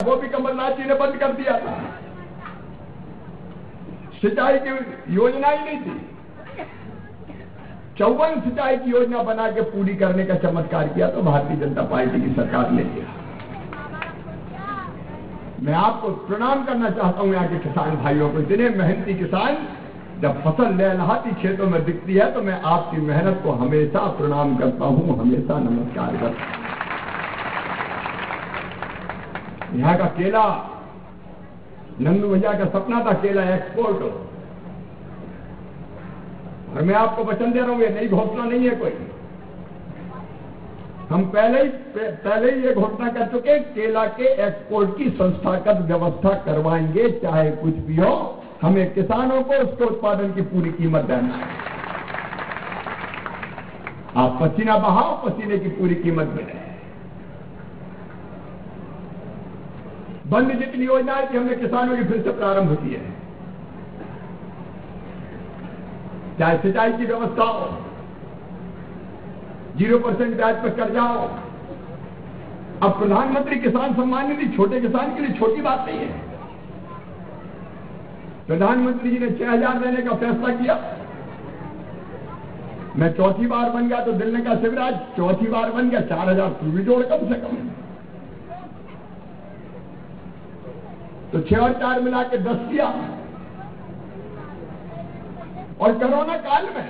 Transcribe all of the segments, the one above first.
वो भी कमलनाथ जी ने बंद कर दिया था। सिंचाई की योजना ही नहीं थी, 54 सिंचाई की योजना बना के पूरी करने का चमत्कार किया तो भारतीय जनता पार्टी की सरकार ने किया। मैं आपको प्रणाम करना चाहता हूं यहाँ के किसान भाइयों को। इतने मेहनती किसान, जब फसल लहलहाती खेतों में दिखती है तो मैं आपकी मेहनत को हमेशा प्रणाम करता हूं, हमेशा नमस्कार करता हूं। यहाँ का केला, नंदू भैया का सपना था केला एक्सपोर्ट हो, और मैं आपको वचन दे रहा हूं, ये नई घोषणा नहीं है कोई। हम पहले ही ये घोषणा कर चुके, केला के एक्सपोर्ट की संस्थागत व्यवस्था करवाएंगे, चाहे कुछ भी हो। हमें किसानों को उसके उत्पादन की पूरी कीमत देना है। आप पसीना बहाओ, पसीने की पूरी कीमत मिले। बंद जितनी योजनाएं थी हमने किसानों की फिर से प्रारंभ की है, चाहे सिंचाई की व्यवस्था हो, 0% ब्याज पर कर्जा हो। अब प्रधानमंत्री किसान सम्मान निधि छोटे किसान के लिए छोटी बात नहीं है। प्रधानमंत्री जी ने 6,000 देने का फैसला किया। मैं चौथी बार बन गया तो दिल ने कहा शिवराज चौथी बार बन गया, 4,000 तू भी जोड़ कम से कम। तो 6 और 4 मिला के 10 किया। और कोरोना काल में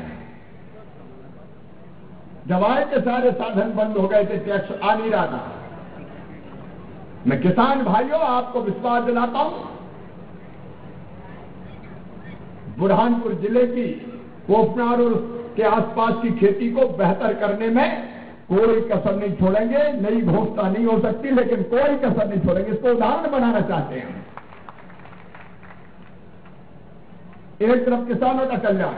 दवाई के सारे साधन बंद हो गए थे, टैक्स आ नहीं रहा था। मैं किसान भाइयों आपको विश्वास दिलाता हूं, बुरहानपुर जिले की कोपनार और के आसपास की खेती को बेहतर करने में कोई कसर नहीं छोड़ेंगे। नई घोषणा नहीं हो सकती, लेकिन कोई कसर नहीं छोड़ेंगे। इसको उदाहरण बनाना चाहते हैं। एक तरफ किसानों का कल्याण,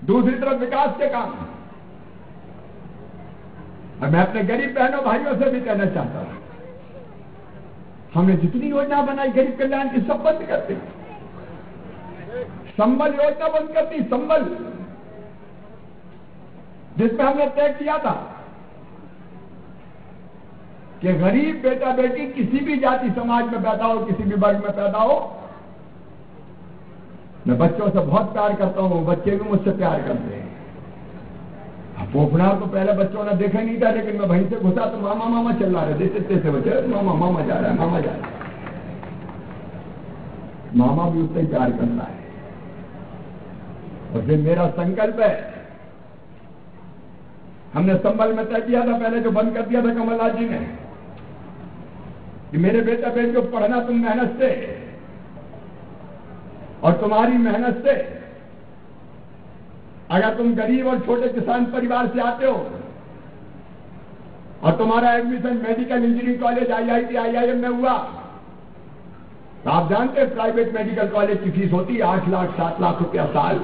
दूसरी तरफ विकास के काम। और मैं अपने गरीब बहनों भाइयों से भी कहना चाहता हूं, हमने जितनी योजना बनाई गरीब कल्याण की सब बंद करते हैं। संबल योजना बंद करती, संबल जिसमें हमने तय किया था कि गरीब बेटा बेटी किसी भी जाति समाज में पैदा हो, किसी भी वर्ग में पैदा हो। मैं बच्चों से बहुत प्यार करता हूं, बच्चे भी मुझसे प्यार करते हैं। पोखनार तो पहले बच्चों ने देखा नहीं था, लेकिन मैं वहीं से घुसा तो मामा मामा चल रहा है, देखते से बच्चे मामा मामा जा रहा है, मामा जा रहा है। मामा भी उससे प्यार करता है। और फिर मेरा संकल्प है, हमने संबल में तय किया था पहले, जो बंद कर दिया था कमलनाथ जी ने, कि मेरे बेटा बेटी को पढ़ना तुम मेहनत से, और तुम्हारी मेहनत से अगर तुम गरीब और छोटे किसान परिवार से आते हो और तुम्हारा admission medical engineering college IIT IIM में हुआ, तो आप जानते हैं प्राइवेट मेडिकल कॉलेज की फीस होती है 8 लाख 7 लाख रुपया साल।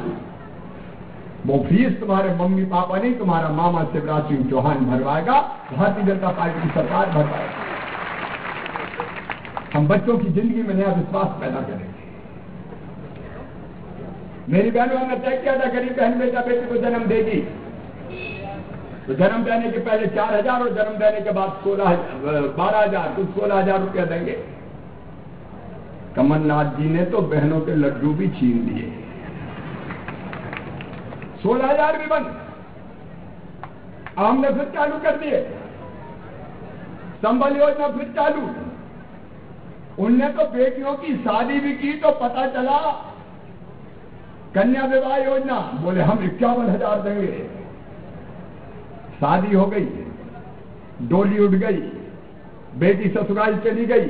वो फीस तुम्हारे मम्मी पापा नहीं, तुम्हारा मामा शिवराज सिंह चौहान भरवाएगा, भारतीय जनता पार्टी की सरकार भरवाएगी। हम बच्चों की जिंदगी में नया विश्वास पैदा करेंगे। मेरी बहनों ने तय किया था गरीब बहन बेटा बेटी को जन्म देगी तो जन्म देने के पहले 4,000 और जन्म देने के बाद 12,000 कुछ 16,000 रुपया देंगे। कमलनाथ जी ने तो बहनों के लड्डू भी छीन लिए, 16,000 भी बंद। हमने फिर चालू कर दिए, संबल योजना फिर चालू। उनने तो बेटियों की शादी भी की तो पता चला कन्या विवाह योजना, बोले हम 51,000 देंगे। शादी हो गई, डोली उठ गई, बेटी ससुराल चली गई,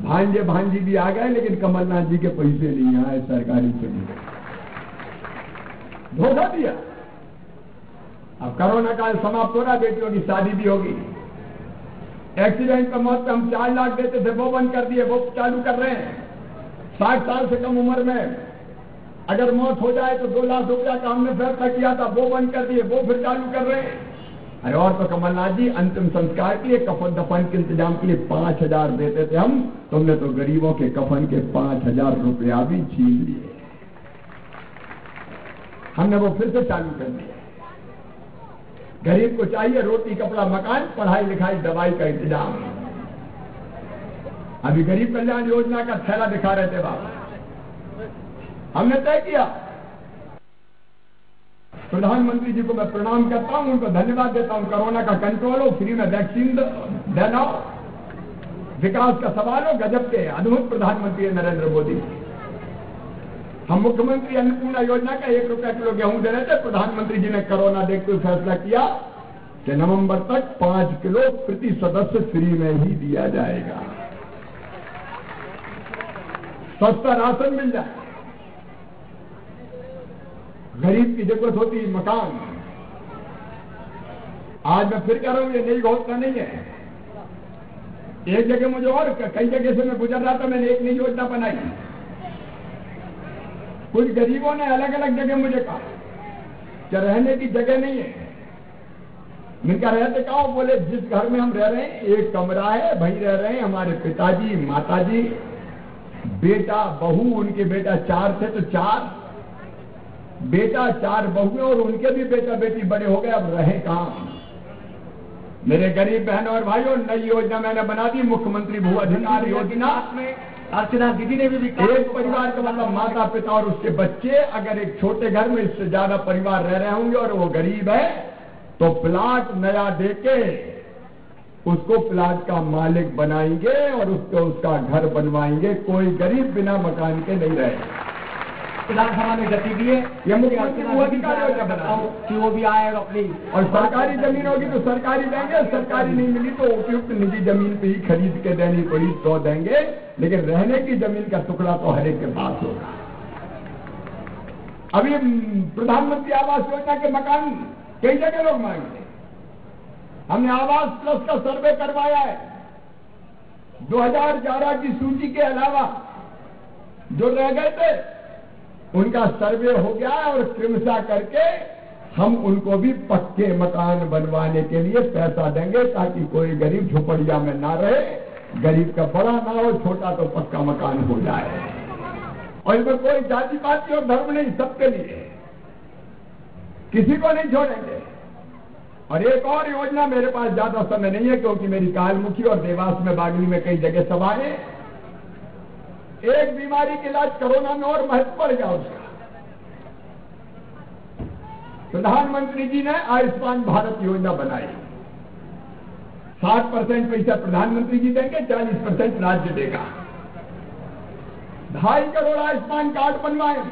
भांजे भांजी भी आ गए, लेकिन कमलनाथ जी के पैसे नहीं आए, सरकारी चली गई, धोखा दिया। अब कोरोना काल समाप्त हो रहा, बेटियों की शादी भी होगी। एक्सीडेंट पर मौत पे हम 4 लाख देते थे, वो बंद कर दिए, वो चालू कर रहे हैं। 60 साल से कम उम्र में अगर मौत हो जाए तो 2 लाख रुपया का हमने फैसला किया था, वो बंद कर दिए, वो फिर चालू कर रहे हैं। अरे और तो कमलनाथ जी अंतिम संस्कार के लिए, कफन दफन के इंतजाम के लिए 5,000 देते थे हम, तुमने तो गरीबों के कफन के 5,000 रुपया भी छीन लिए। हमने वो फिर से चालू कर दिया। गरीब को चाहिए रोटी कपड़ा मकान, पढ़ाई लिखाई दवाई का इंतजाम। अभी गरीब कल्याण योजना का थैला दिखा रहे थे बाबा, हमने तय किया। प्रधानमंत्री जी को मैं प्रणाम करता हूं, उनको धन्यवाद देता हूं। कोरोना का कंट्रोल हो, फ्री में वैक्सीन देना हो, विकास का सवाल हो, गजब के अद्भुत प्रधानमंत्री नरेंद्र मोदी। हम मुख्यमंत्री अन्नपूर्णा योजना का 1 रुपया किलो गेहूं दे रहे थे, प्रधानमंत्री जी ने कोरोना देखते हुए फैसला किया कि नवंबर तक 5 किलो प्रति सदस्य फ्री में ही दिया जाएगा, सस्ता राशन मिल जाए। गरीब की जरूरत होती है मकान। आज मैं फिर कह रहा हूं, ये नई घोषणा नहीं है। एक जगह मुझे और कई जगह से मैं गुजर रहा था, मैंने एक नई योजना बनाई। कुछ गरीबों ने अलग अलग जगह मुझे कहा कि रहने की जगह नहीं है। मैं क्या रहते कहा? बोले जिस घर में हम रह रहे हैं 1 कमरा है, वहीं रह रहे हैं हमारे पिताजी, माताजी, बेटा, बहू, उनके बेटा 4 थे तो 4 बेटा, 4 बहुएं और उनके भी बेटा बेटी बड़े हो गए, अब रहे कहां? मेरे गरीब बहनों और भाइयों, नई योजना मैंने बना दी, मुख्यमंत्री भू अधिकार योजना में अर्चना दीदी ने भी एक परिवार का मतलब माता पिता और उसके बच्चे, अगर एक छोटे घर में इससे ज्यादा परिवार रह रहे होंगे और वो गरीब है, तो प्लाट नया देके उसको प्लाट का मालिक बनाएंगे और उसको उसका घर बनवाएंगे। कोई गरीब बिना मकान के नहीं रहे। विधानसभा में गति दिए, ये मुख्यमंत्री भू अधिकार योजना बना कि वो भी आए अपनी, और सरकारी जमीन होगी तो सरकारी देंगे, सरकारी नहीं मिली तो उपयुक्त निजी जमीन पे ही खरीद के देनी पड़ी तो देंगे, लेकिन रहने की जमीन का टुकड़ा तो हर एक के पास होगा। अभी प्रधानमंत्री आवास योजना के मकान कई जगह लोग मांगते, हमने आवास प्लस का सर्वे करवाया है। 2011 की सूची के अलावा जो रह गए थे उनका सर्वे हो गया और क्रमशः करके हम उनको भी पक्के मकान बनवाने के लिए पैसा देंगे, ताकि कोई गरीब झोपड़िया में ना रहे, गरीब का बड़ा ना हो, छोटा तो पक्का मकान हो जाए। और इसमें कोई जाति पाति और धर्म नहीं, सबके लिए, किसी को नहीं छोड़ेंगे। और एक और योजना, मेरे पास ज्यादा समय नहीं है क्योंकि मेरी कालमुखी और देवास में, बागली में कई जगह सभाएं, एक बीमारी के इलाज कोरोना में और महत्व बढ़ गया उसका। प्रधानमंत्री जी ने आयुष्मान भारत योजना बनाई। 60% पैसा प्रधानमंत्री जी देंगे, 40% राज्य देगा। 2.5 करोड़ आयुष्मान कार्ड बनवाए।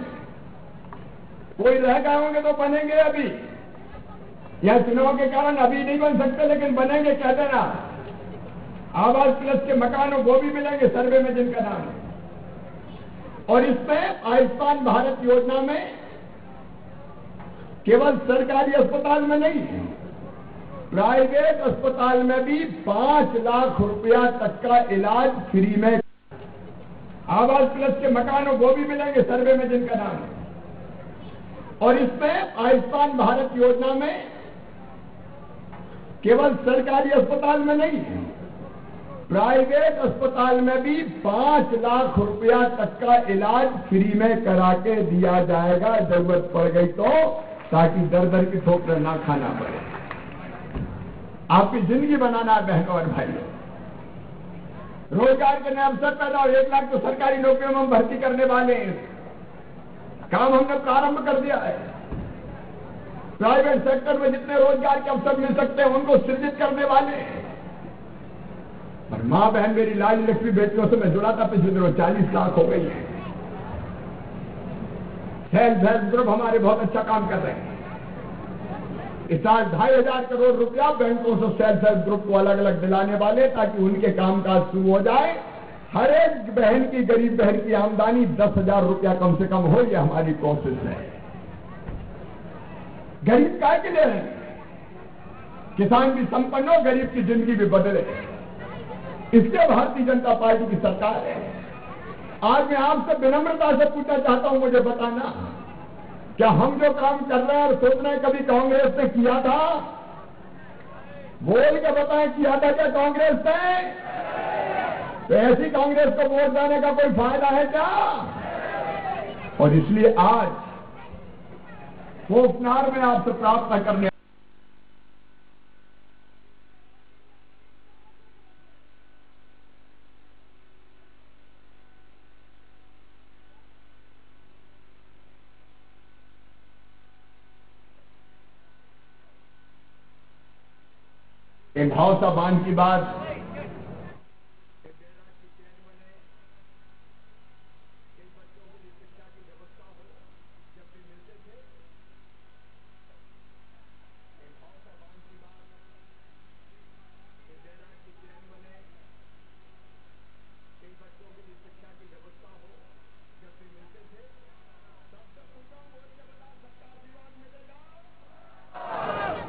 कोई रह गए होंगे तो बनेंगे अभी, यह चुनाव के कारण अभी नहीं बन सकते, लेकिन बनेंगे। कह देना आवास प्लस के मकानों वो भी मिलेंगे सर्वे में जिनका नाम है। और इसमें आयुष्मान भारत योजना में केवल सरकारी अस्पताल में नहीं, प्राइवेट अस्पताल में भी 5 लाख रुपया तक का इलाज फ्री में। आवास प्लस के मकानों वो भी मिलेंगे सर्वे में जिनका नाम है। और इसमें आयुष्मान भारत योजना में केवल सरकारी अस्पताल में नहीं, प्राइवेट अस्पताल में भी 5 लाख रुपया तक का इलाज फ्री में करा के दिया जाएगा, जरूरत पड़ गई तो, ताकि दर दर की ठोकर ना खाना पड़े। आपकी जिंदगी बनाना है बहनों और भाइयों। रोजगार के नए अवसर पैदा हो, 1 लाख तो सरकारी नौकरियों में हम भर्ती करने वाले हैं। काम हमने प्रारंभ कर दिया है। प्राइवेट सेक्टर में जितने रोजगार के अवसर मिल सकते हैं उनको सृजित करने वाले हैं। और मां बहन मेरी लाल लक्ष्मी बेटियों से मैं जुड़ा था, पिछले दिनों 40 लाख हो गई है। सेल्फ हेल्प ग्रुप हमारे बहुत अच्छा काम कर रहे हैं। इस साल 2,500 करोड़ रुपया बैंकों से सेल्फ हेल्प ग्रुप को अलग अलग दिलाने वाले, ताकि उनके कामकाज शुरू हो जाए। हर एक बहन की, गरीब बहन की आमदनी 10,000 रुपया कम से कम हो, यह हमारी कोशिश है। गरीब काय के लिए हैं? किसान भी संपन्न हो, गरीब की जिंदगी भी बदले, इसलिए भारतीय जनता पार्टी की सरकार है। आज मैं आपसे विनम्रता से पूछना चाहता हूं, मुझे बताना, क्या हम जो काम कर रहे हैं और सोच रहे हैं कभी कांग्रेस ने किया था? बोल के बताएं, किया था क्या कांग्रेस ने? तो ऐसी कांग्रेस को वोट देने का कोई फायदा है क्या? और इसलिए आज कोफनार में आपसे प्रार्थना करने एक भाव सा बांध की बात,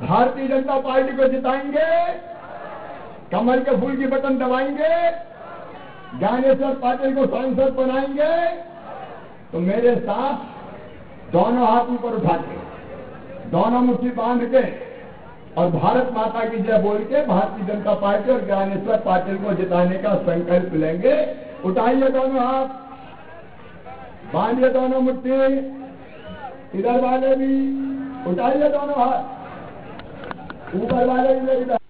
भारतीय जनता पार्टी को जिताएंगे, कमल के फूल की बटन दबाएंगे, ज्ञानेश्वर पाटिल को सांसद बनाएंगे। तो मेरे साथ दोनों हाथ ऊपर उठा के, दोनों मुट्ठी बांध के और भारत माता की जय बोल के भारतीय जनता पार्टी और ज्ञानेश्वर पाटिल को जिताने का संकल्प लेंगे। उठाइए दोनों हाथ, बांधिए दोनों मुट्ठी, इधर वाले भी उठाइए दोनों हाथ, ऊपर वाले भी इधर।